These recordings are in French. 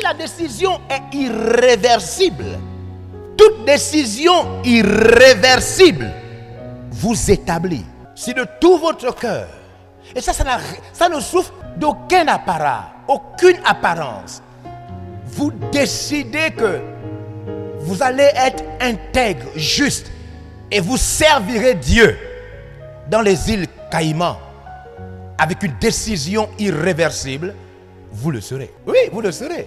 la décision est irréversible, toute décision irréversible vous établit. Si de tout votre cœur, et ça ne souffre d'aucun apparat, aucune apparence, vous décidez que vous allez être intègre, juste, et vous servirez Dieu dans les îles Caïmans avec une décision irréversible, vous le serez. Oui, vous le serez.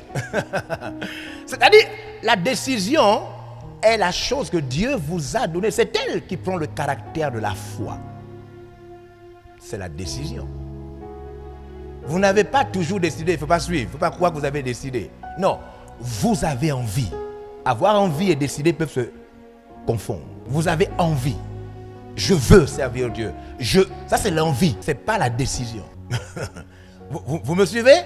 C'est-à-dire, la décision est la chose que Dieu vous a donnée. C'est elle qui prend le caractère de la foi. C'est la décision. Vous n'avez pas toujours décidé, il ne faut pas suivre, il ne faut pas croire que vous avez décidé. Non, vous avez envie. Avoir envie et décider peuvent se confondre. Vous avez envie. Je veux servir Dieu. Ça c'est l'envie, ce n'est pas la décision. Vous me suivez?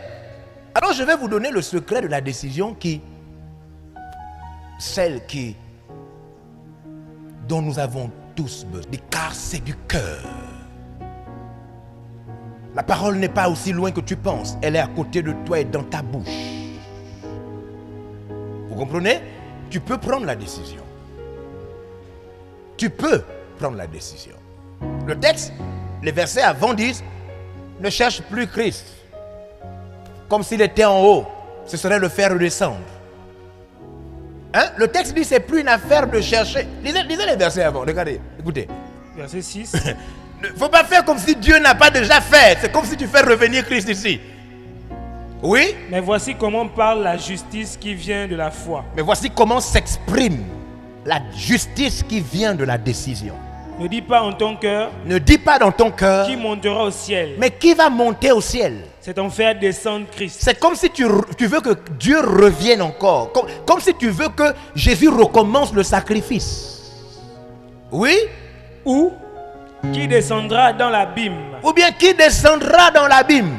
Alors je vais vous donner le secret de la décision dont nous avons tous besoin. Car c'est du cœur. La parole n'est pas aussi loin que tu penses. Elle est à côté de toi et dans ta bouche. Vous comprenez? Tu peux prendre la décision. Tu peux prendre la décision. Le texte, les versets avant disent, ne cherche plus Christ. Comme s'il était en haut. Ce serait le faire redescendre. Hein? Le texte dit, c'est plus une affaire de chercher. Lisez les versets avant, regardez, écoutez. Verset 6. Il ne faut pas faire comme si Dieu n'a pas déjà fait. C'est comme si tu fais revenir Christ ici. Oui? Mais voici comment parle la justice qui vient de la foi. Mais voici comment s'exprime la justice qui vient de la décision. Ne dis pas en ton cœur. Ne dis pas dans ton cœur. Qui montera au ciel. Mais qui va monter au ciel? C'est en faire descendre Christ. C'est comme si tu veux que Dieu revienne encore. Comme si tu veux que Jésus recommence le sacrifice. Oui? Ou qui descendra dans l'abîme. Ou bien qui descendra dans l'abîme.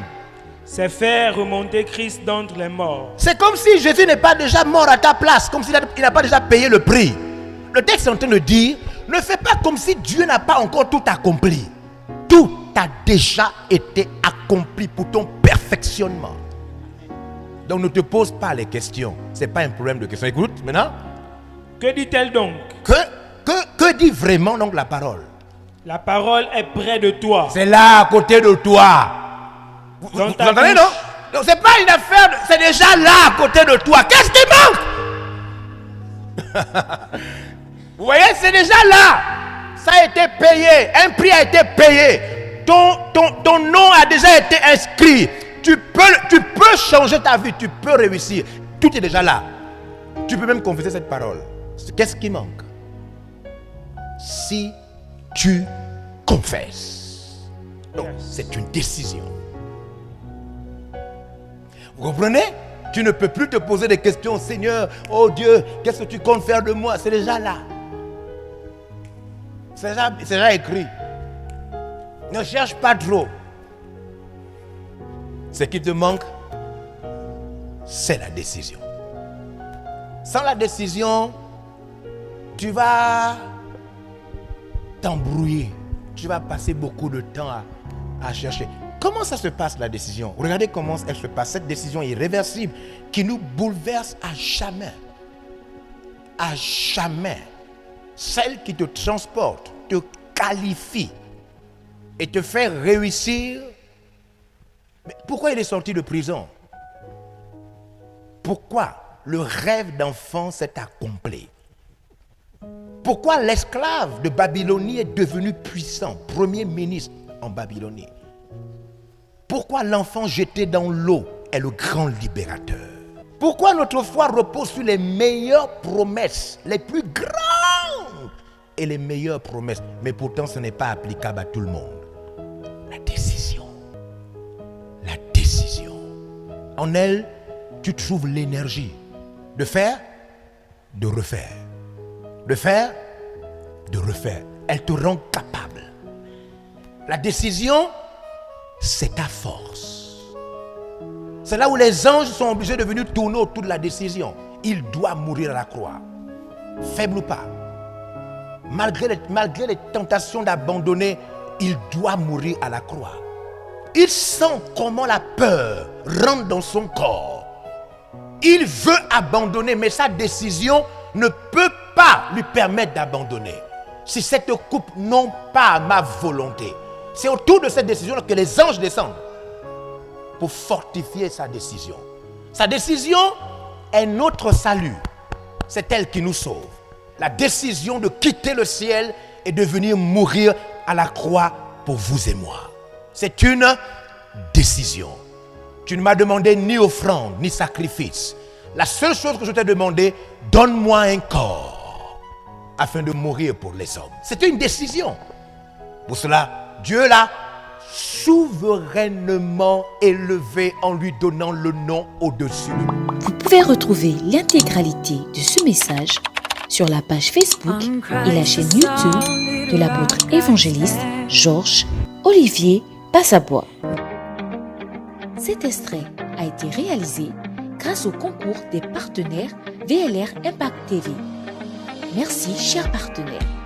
C'est faire remonter Christ d'entre les morts. C'est comme si Jésus n'est pas déjà mort à ta place. Comme s'il n'a pas déjà payé le prix. Le texte est en train de dire, ne fais pas comme si Dieu n'a pas encore tout accompli. Tout a déjà été accompli pour ton perfectionnement. Donc ne te pose pas les questions. Ce n'est pas un problème de questions. Écoute maintenant. Que dit-elle donc? Que dit vraiment donc la parole? La parole est près de toi. C'est là à côté de toi. Vous entendez, non? Donc c'est pas une affaire, c'est déjà là à côté de toi. Qu'est-ce qui manque? Vous voyez, c'est déjà là. Ça a été payé. Un prix a été payé. Ton nom a déjà été inscrit. Tu peux changer ta vie. Tu peux réussir. Tout est déjà là. Tu peux même confesser cette parole. Qu'est-ce qui manque? Si tu confesses. Donc, c'est une décision. Vous comprenez? Tu ne peux plus te poser des questions. Seigneur, oh Dieu, qu'est-ce que tu comptes faire de moi? C'est déjà là. C'est déjà écrit. Ne cherche pas trop. Ce qui te manque, c'est la décision. Sans la décision, tu vas t'embrouiller. Tu vas passer beaucoup de temps à chercher. Comment ça se passe la décision? Regardez comment elle se passe. Cette décision irréversible qui nous bouleverse à jamais. À jamais. Celle qui te transporte, te qualifie et te fait réussir. Mais pourquoi il est sorti de prison? Pourquoi le rêve d'enfant s'est accompli? Pourquoi l'esclave de Babylonie est devenu puissant, premier ministre en Babylonie? Pourquoi l'enfant jeté dans l'eau est le grand libérateur? Pourquoi notre foi repose sur les meilleures promesses, les plus grandes et les meilleures promesses, mais pourtant ce n'est pas applicable à tout le monde? La décision. La décision. En elle, tu trouves l'énergie de faire, de refaire. De faire, de refaire. Elle te rend capable. La décision, c'est ta force. C'est là où les anges sont obligés de venir tourner autour de la décision. Il doit mourir à la croix. Faible ou pas. Malgré les tentations d'abandonner, il doit mourir à la croix. Il sent comment la peur rentre dans son corps. Il veut abandonner, mais sa décision ne peut pas lui permettre d'abandonner. Si cette coupe non pas ma volonté, c'est autour de cette décision que les anges descendent pour fortifier sa décision. Sa décision est notre salut. C'est elle qui nous sauve. La décision de quitter le ciel et de venir mourir à la croix pour vous et moi. C'est une décision. Tu ne m'as demandé ni offrande, ni sacrifice. La seule chose que je t'ai demandé, donne-moi un corps afin de mourir pour les hommes. C'était une décision. Pour cela, Dieu l'a souverainement élevé en lui donnant le nom au-dessus de nous. Vous pouvez retrouver l'intégralité de ce message sur la page Facebook et la chaîne YouTube de l'apôtre évangéliste Georges Olivier Passabois. Cet extrait a été réalisé grâce au concours des partenaires VLR Impact TV. Merci, chers partenaires.